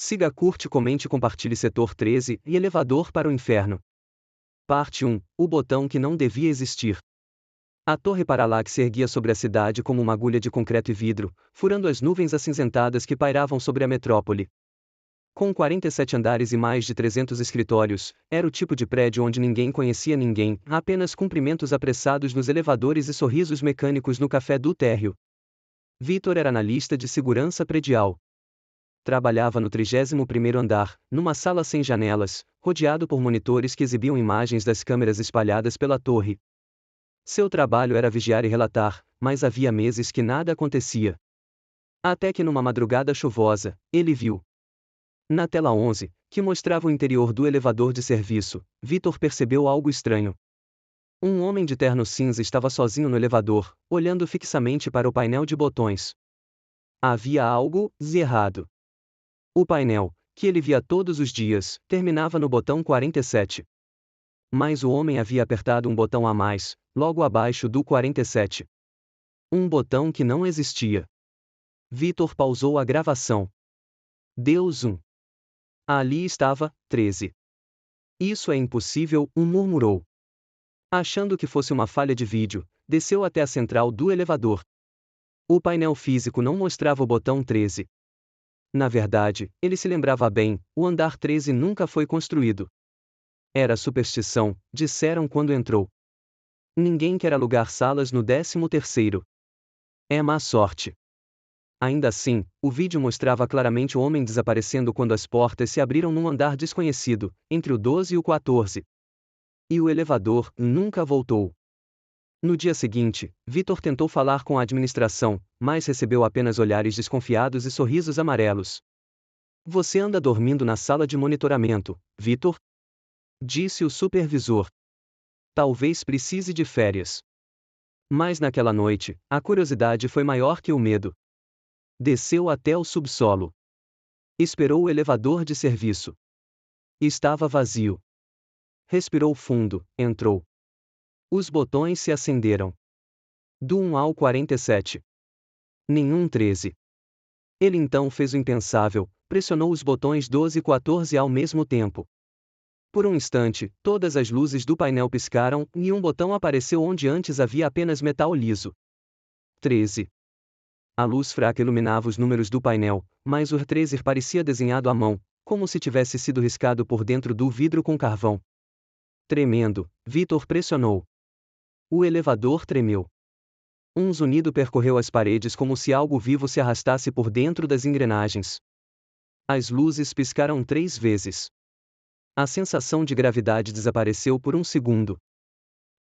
Siga, curte, comente e compartilhe Setor 13 e Elevador para o Inferno. Parte 1. O botão que não devia existir. A Torre Parallax se erguia sobre a cidade como uma agulha de concreto e vidro, furando as nuvens acinzentadas que pairavam sobre a metrópole. Com 47 andares e mais de 300 escritórios, era o tipo de prédio onde ninguém conhecia ninguém, apenas cumprimentos apressados nos elevadores e sorrisos mecânicos no café do térreo. Vitor era analista de segurança predial. Trabalhava no 31º andar, numa sala sem janelas, rodeado por monitores que exibiam imagens das câmeras espalhadas pela torre. Seu trabalho era vigiar e relatar, mas havia meses que nada acontecia. Até que numa madrugada chuvosa, ele viu. Na tela 11, que mostrava o interior do elevador de serviço, Vitor percebeu algo estranho. Um homem de terno cinza estava sozinho no elevador, olhando fixamente para o painel de botões. Havia algo errado. O painel, que ele via todos os dias, terminava no botão 47. Mas o homem havia apertado um botão a mais, logo abaixo do 47. Um botão que não existia. Vitor pausou a gravação. Deus. Ali estava, 13. Isso é impossível, murmurou. Achando que fosse uma falha de vídeo, desceu até a central do elevador. O painel físico não mostrava o botão 13. Na verdade, ele se lembrava bem, o andar 13 nunca foi construído. Era superstição, disseram quando entrou. Ninguém quer alugar salas no 13º. É má sorte. Ainda assim, o vídeo mostrava claramente o homem desaparecendo quando as portas se abriram num andar desconhecido, entre o 12 e o 14. E o elevador nunca voltou. No dia seguinte, Vitor tentou falar com a administração, mas recebeu apenas olhares desconfiados e sorrisos amarelos. Você anda dormindo na sala de monitoramento, Vitor? Disse o supervisor. Talvez precise de férias. Mas naquela noite, a curiosidade foi maior que o medo. Desceu até o subsolo. Esperou o elevador de serviço. Estava vazio. Respirou fundo, entrou. Os botões se acenderam. Do 1 ao 47. Nenhum 13. Ele então fez o impensável, pressionou os botões 12 e 14 ao mesmo tempo. Por um instante, todas as luzes do painel piscaram, e um botão apareceu onde antes havia apenas metal liso. 13. A luz fraca iluminava os números do painel, mas o 13 parecia desenhado à mão, como se tivesse sido riscado por dentro do vidro com carvão. Tremendo, Vitor pressionou. O elevador tremeu. Um zunido percorreu as paredes como se algo vivo se arrastasse por dentro das engrenagens. As luzes piscaram 3 vezes. A sensação de gravidade desapareceu por um segundo.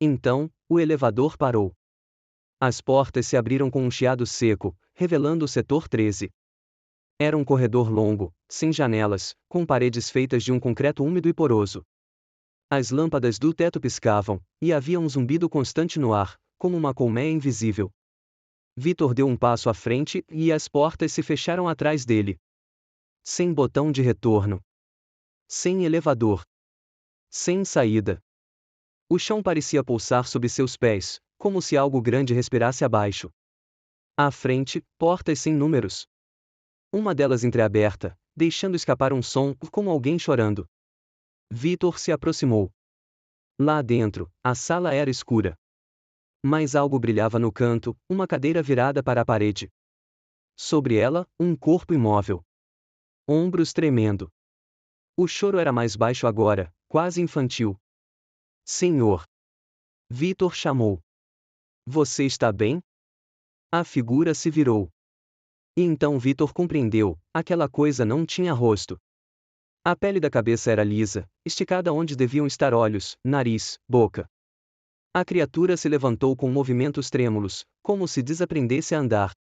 Então, o elevador parou. As portas se abriram com um chiado seco, revelando o setor 13. Era um corredor longo, sem janelas, com paredes feitas de um concreto úmido e poroso. As lâmpadas do teto piscavam, e havia um zumbido constante no ar, como uma colmeia invisível. Vitor deu um passo à frente, e as portas se fecharam atrás dele. Sem botão de retorno. Sem elevador. Sem saída. O chão parecia pulsar sob seus pés, como se algo grande respirasse abaixo. À frente, portas sem números. Uma delas entreaberta, deixando escapar um som, como alguém chorando. Vitor se aproximou. Lá dentro, a sala era escura. Mas algo brilhava no canto, uma cadeira virada para a parede. Sobre ela, um corpo imóvel. Ombros tremendo. O choro era mais baixo agora, quase infantil. Senhor! Vitor chamou. Você está bem? A figura se virou. E então Vitor compreendeu, aquela coisa não tinha rosto. A pele da cabeça era lisa, esticada onde deviam estar olhos, nariz, boca. A criatura se levantou com movimentos trêmulos, como se desaprendesse a andar.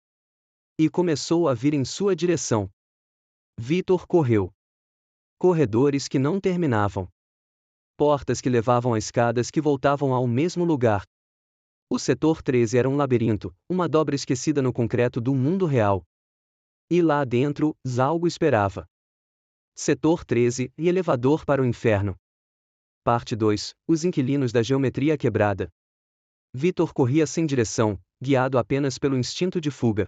E começou a vir em sua direção. Vitor correu. Corredores que não terminavam. Portas que levavam a escadas que voltavam ao mesmo lugar. O setor 13 era um labirinto, uma dobra esquecida no concreto do mundo real. E lá dentro, algo esperava. Setor 13 e elevador para o inferno. Parte 2. Os inquilinos da geometria quebrada. Vitor corria sem direção, guiado apenas pelo instinto de fuga.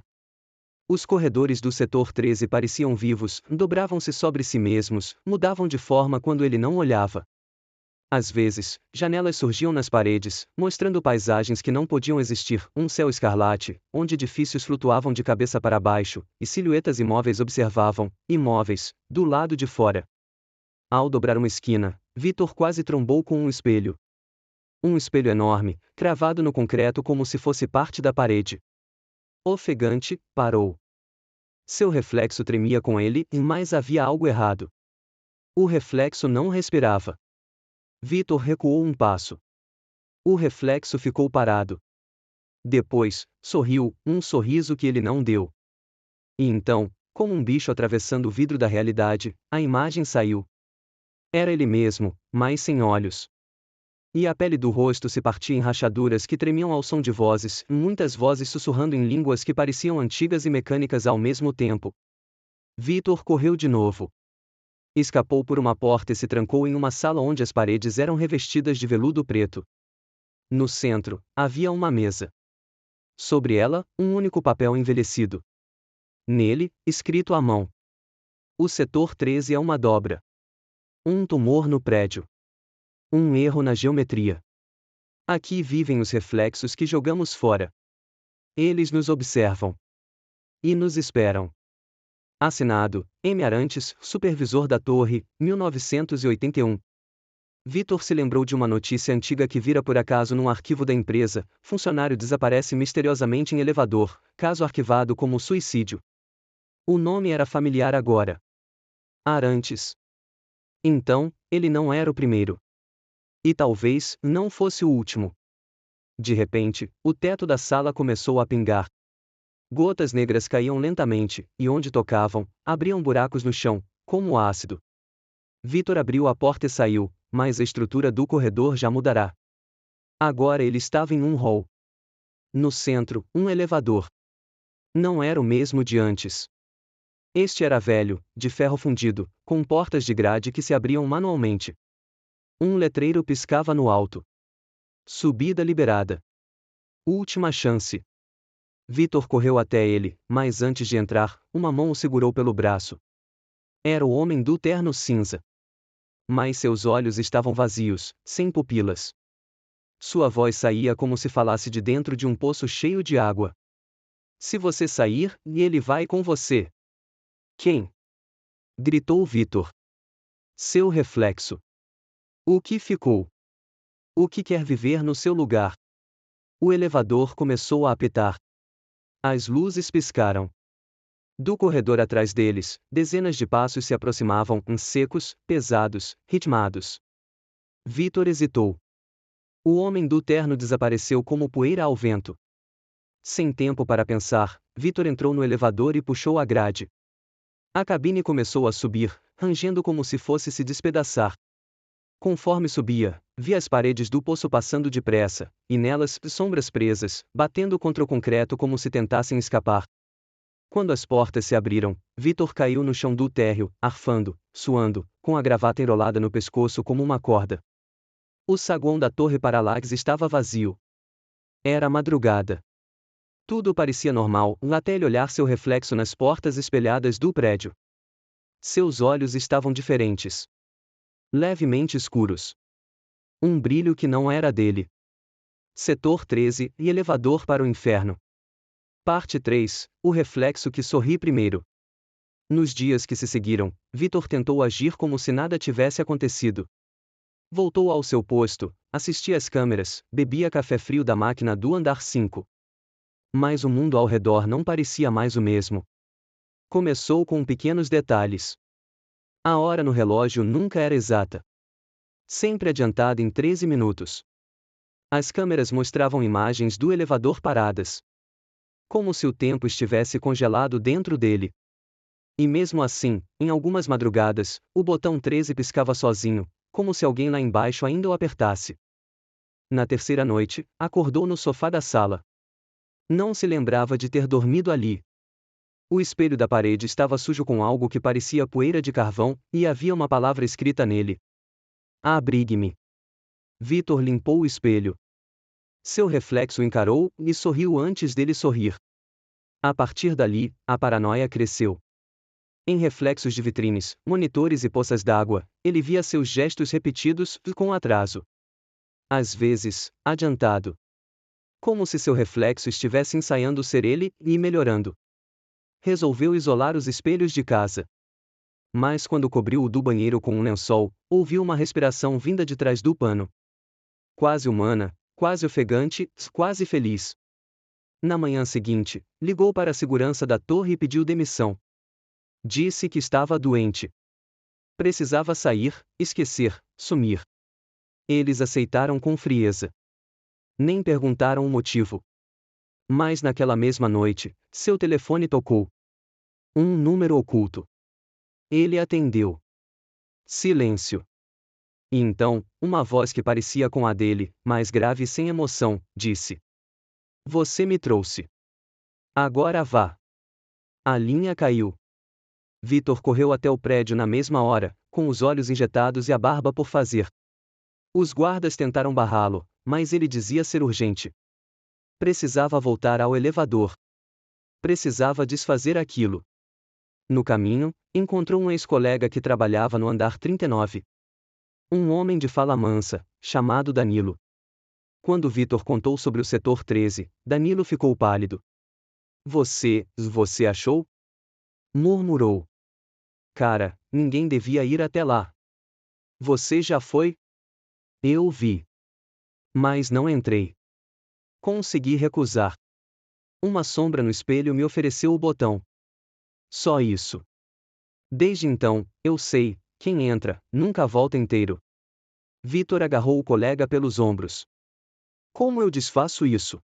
Os corredores do setor 13 pareciam vivos, dobravam-se sobre si mesmos, mudavam de forma quando ele não olhava. Às vezes, janelas surgiam nas paredes, mostrando paisagens que não podiam existir, um céu escarlate, onde edifícios flutuavam de cabeça para baixo, e silhuetas imóveis observavam, imóveis, do lado de fora. Ao dobrar uma esquina, Vitor quase trombou com um espelho. Um espelho enorme, cravado no concreto como se fosse parte da parede. Ofegante, parou. Seu reflexo tremia com ele, mas havia algo errado. O reflexo não respirava. Vitor recuou um passo. O reflexo ficou parado. Depois, sorriu, um sorriso que ele não deu. E então, como um bicho atravessando o vidro da realidade, a imagem saiu. Era ele mesmo, mas sem olhos. E a pele do rosto se partia em rachaduras que tremiam ao som de vozes, muitas vozes sussurrando em línguas que pareciam antigas e mecânicas ao mesmo tempo. Vitor correu de novo. Escapou por uma porta e se trancou em uma sala onde as paredes eram revestidas de veludo preto. No centro, havia uma mesa. Sobre ela, um único papel envelhecido. Nele, escrito à mão. O setor 13 é uma dobra. Um tumor no prédio. Um erro na geometria. Aqui vivem os reflexos que jogamos fora. Eles nos observam. E nos esperam. Assinado, M. Arantes, supervisor da torre, 1981. Vitor se lembrou de uma notícia antiga que vira por acaso num arquivo da empresa: funcionário desaparece misteriosamente em elevador, caso arquivado como suicídio. O nome era familiar agora. Arantes. Então, ele não era o primeiro. E talvez, não fosse o último. De repente, o teto da sala começou a pingar. Gotas negras caíam lentamente, e onde tocavam, abriam buracos no chão, como ácido. Vitor abriu a porta e saiu, mas a estrutura do corredor já mudará. Agora ele estava em um hall. No centro, um elevador. Não era o mesmo de antes. Este era velho, de ferro fundido, com portas de grade que se abriam manualmente. Um letreiro piscava no alto. Subida liberada. Última chance. Vitor correu até ele, mas antes de entrar, uma mão o segurou pelo braço. Era o homem do terno cinza. Mas seus olhos estavam vazios, sem pupilas. Sua voz saía como se falasse de dentro de um poço cheio de água. Se você sair, ele vai com você. Quem? Gritou Vitor. Seu reflexo. O que ficou? O que quer viver no seu lugar? O elevador começou a apitar. As luzes piscaram. Do corredor atrás deles, dezenas de passos se aproximavam, secos, pesados, ritmados. Vitor hesitou. O homem do terno desapareceu como poeira ao vento. Sem tempo para pensar, Vitor entrou no elevador e puxou a grade. A cabine começou a subir, rangendo como se fosse se despedaçar. Conforme subia, via as paredes do poço passando depressa, e nelas, sombras presas, batendo contra o concreto como se tentassem escapar. Quando as portas se abriram, Vitor caiu no chão do térreo, arfando, suando, com a gravata enrolada no pescoço como uma corda. O saguão da Torre Parallax estava vazio. Era madrugada. Tudo parecia normal, até ele olhar seu reflexo nas portas espelhadas do prédio. Seus olhos estavam diferentes. Levemente escuros. Um brilho que não era dele. Setor 13 e elevador para o inferno. Parte 3, o reflexo que sorri primeiro. Nos dias que se seguiram, Vitor tentou agir como se nada tivesse acontecido. Voltou ao seu posto, assistia às câmeras, bebia café frio da máquina do andar 5. Mas o mundo ao redor não parecia mais o mesmo. Começou com pequenos detalhes. A hora no relógio nunca era exata. Sempre adiantada em 13 minutos. As câmeras mostravam imagens do elevador paradas. Como se o tempo estivesse congelado dentro dele. E mesmo assim, em algumas madrugadas, o botão 13 piscava sozinho, como se alguém lá embaixo ainda o apertasse. Na terceira noite, acordou no sofá da sala. Não se lembrava de ter dormido ali. O espelho da parede estava sujo com algo que parecia poeira de carvão, e havia uma palavra escrita nele. Abrigue-me. Vitor limpou o espelho. Seu reflexo encarou e sorriu antes dele sorrir. A partir dali, a paranoia cresceu. Em reflexos de vitrines, monitores e poças d'água, ele via seus gestos repetidos e com atraso. Às vezes, adiantado. Como se seu reflexo estivesse ensaiando ser ele e melhorando. Resolveu isolar os espelhos de casa. Mas quando cobriu o do banheiro com um lençol, ouviu uma respiração vinda de trás do pano. Quase humana, quase ofegante, quase feliz. Na manhã seguinte, ligou para a segurança da torre e pediu demissão. Disse que estava doente. Precisava sair, esquecer, sumir. Eles aceitaram com frieza. Nem perguntaram o motivo. Mas naquela mesma noite, seu telefone tocou. Um número oculto. Ele atendeu. Silêncio. E então, uma voz que parecia com a dele, mais grave e sem emoção, disse: Você me trouxe. Agora vá. A linha caiu. Vitor correu até o prédio na mesma hora, com os olhos injetados e a barba por fazer. Os guardas tentaram barrá-lo, mas ele dizia ser urgente. Precisava voltar ao elevador. Precisava desfazer aquilo. No caminho, encontrou um ex-colega que trabalhava no andar 39. Um homem de fala mansa, chamado Danilo. Quando Vitor contou sobre o setor 13, Danilo ficou pálido. Você achou? Murmurou. Cara, ninguém devia ir até lá. Você já foi? Eu vi. Mas não entrei. Consegui recusar. Uma sombra no espelho me ofereceu o botão. Só isso. Desde então, eu sei, quem entra, nunca volta inteiro. Vitor agarrou o colega pelos ombros. Como eu desfaço isso?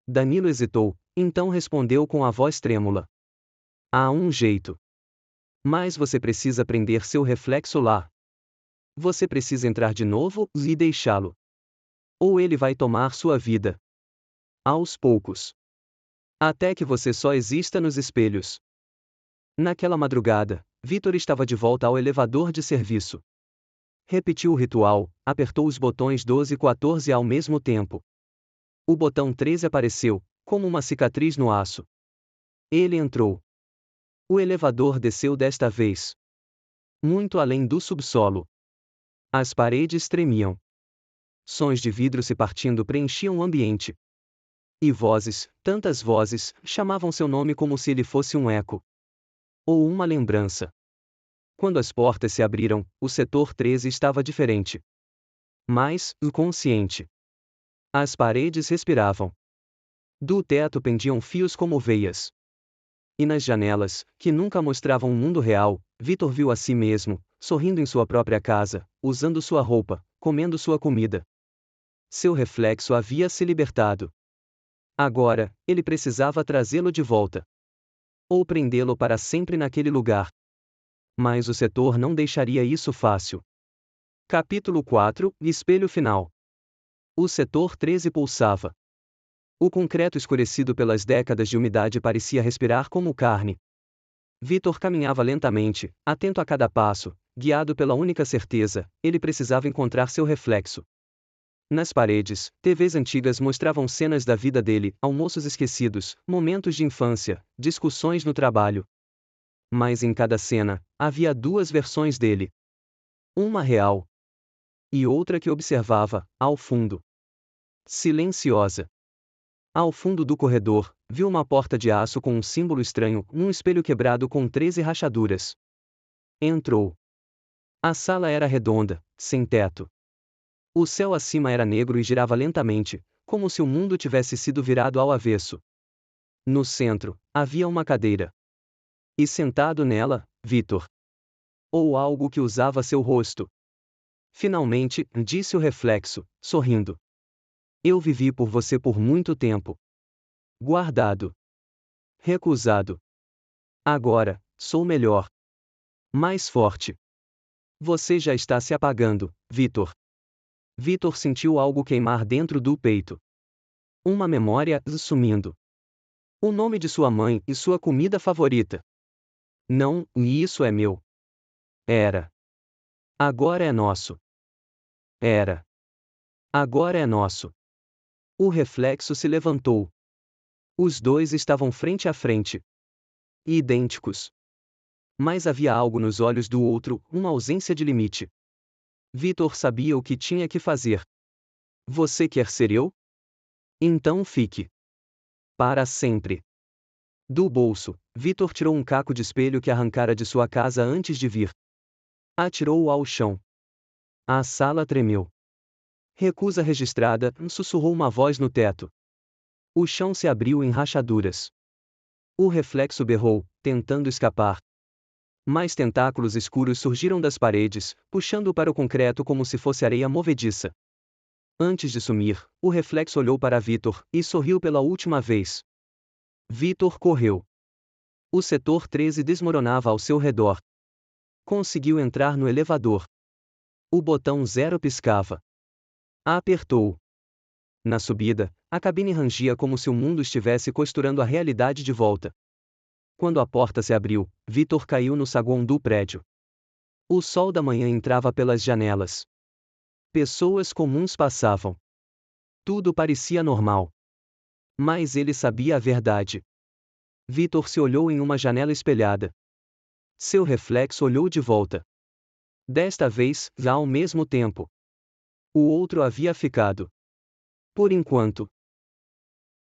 Danilo hesitou, então respondeu com a voz trêmula. Há um jeito. Mas você precisa prender seu reflexo lá. Você precisa entrar de novo e deixá-lo. Ou ele vai tomar sua vida. Aos poucos. Até que você só exista nos espelhos. Naquela madrugada, Vitor estava de volta ao elevador de serviço. Repetiu o ritual, apertou os botões 12 e 14 ao mesmo tempo. O botão 13 apareceu, como uma cicatriz no aço. Ele entrou. O elevador desceu desta vez. Muito além do subsolo. As paredes tremiam. Sons de vidro se partindo preenchiam o ambiente. E vozes, tantas vozes, chamavam seu nome como se ele fosse um eco. Ou uma lembrança. Quando as portas se abriram, o setor 13 estava diferente. Mais, consciente. As paredes respiravam. Do teto pendiam fios como veias. E nas janelas, que nunca mostravam um mundo real, Vitor viu a si mesmo, sorrindo em sua própria casa, usando sua roupa, comendo sua comida. Seu reflexo havia se libertado. Agora, ele precisava trazê-lo de volta. Ou prendê-lo para sempre naquele lugar. Mas o setor não deixaria isso fácil. Capítulo 4 – Espelho final. O setor 13 pulsava. O concreto escurecido pelas décadas de umidade parecia respirar como carne. Vitor caminhava lentamente, atento a cada passo, guiado pela única certeza: ele precisava encontrar seu reflexo. Nas paredes, TVs antigas mostravam cenas da vida dele, almoços esquecidos, momentos de infância, discussões no trabalho. Mas em cada cena, havia duas versões dele. Uma real. E outra que observava, ao fundo. Silenciosa. Ao fundo do corredor, viu uma porta de aço com um símbolo estranho, um espelho quebrado com 13 rachaduras. Entrou. A sala era redonda, sem teto. O céu acima era negro e girava lentamente, como se o mundo tivesse sido virado ao avesso. No centro, havia uma cadeira. E sentado nela, Vitor. Ou algo que usava seu rosto. Finalmente, disse o reflexo, sorrindo. Eu vivi por você por muito tempo. Guardado. Recusado. Agora, sou melhor. Mais forte. Você já está se apagando, Vitor. Vitor sentiu algo queimar dentro do peito. Uma memória sumindo. O nome de sua mãe e sua comida favorita. Não, e isso é meu. Era. Agora é nosso. Era. Agora é nosso. O reflexo se levantou. Os dois estavam frente a frente. Idênticos. Mas havia algo nos olhos do outro, uma ausência de limite. Vitor sabia o que tinha que fazer. Você quer ser eu? Então fique. Para sempre. Do bolso, Vitor tirou um caco de espelho que arrancara de sua casa antes de vir. Atirou-o ao chão. A sala tremeu. Recusa registrada, sussurrou uma voz no teto. O chão se abriu em rachaduras. O reflexo berrou, tentando escapar. Mais tentáculos escuros surgiram das paredes, puxando-o para o concreto como se fosse areia movediça. Antes de sumir, o reflexo olhou para Vitor e sorriu pela última vez. Vitor correu. O setor 13 desmoronava ao seu redor. Conseguiu entrar no elevador. O botão 0 piscava. Apertou. Na subida, a cabine rangia como se o mundo estivesse costurando a realidade de volta. Quando a porta se abriu, Vitor caiu no saguão do prédio. O sol da manhã entrava pelas janelas. Pessoas comuns passavam. Tudo parecia normal. Mas ele sabia a verdade. Vitor se olhou em uma janela espelhada. Seu reflexo olhou de volta. Desta vez, já ao mesmo tempo. O outro havia ficado. Por enquanto,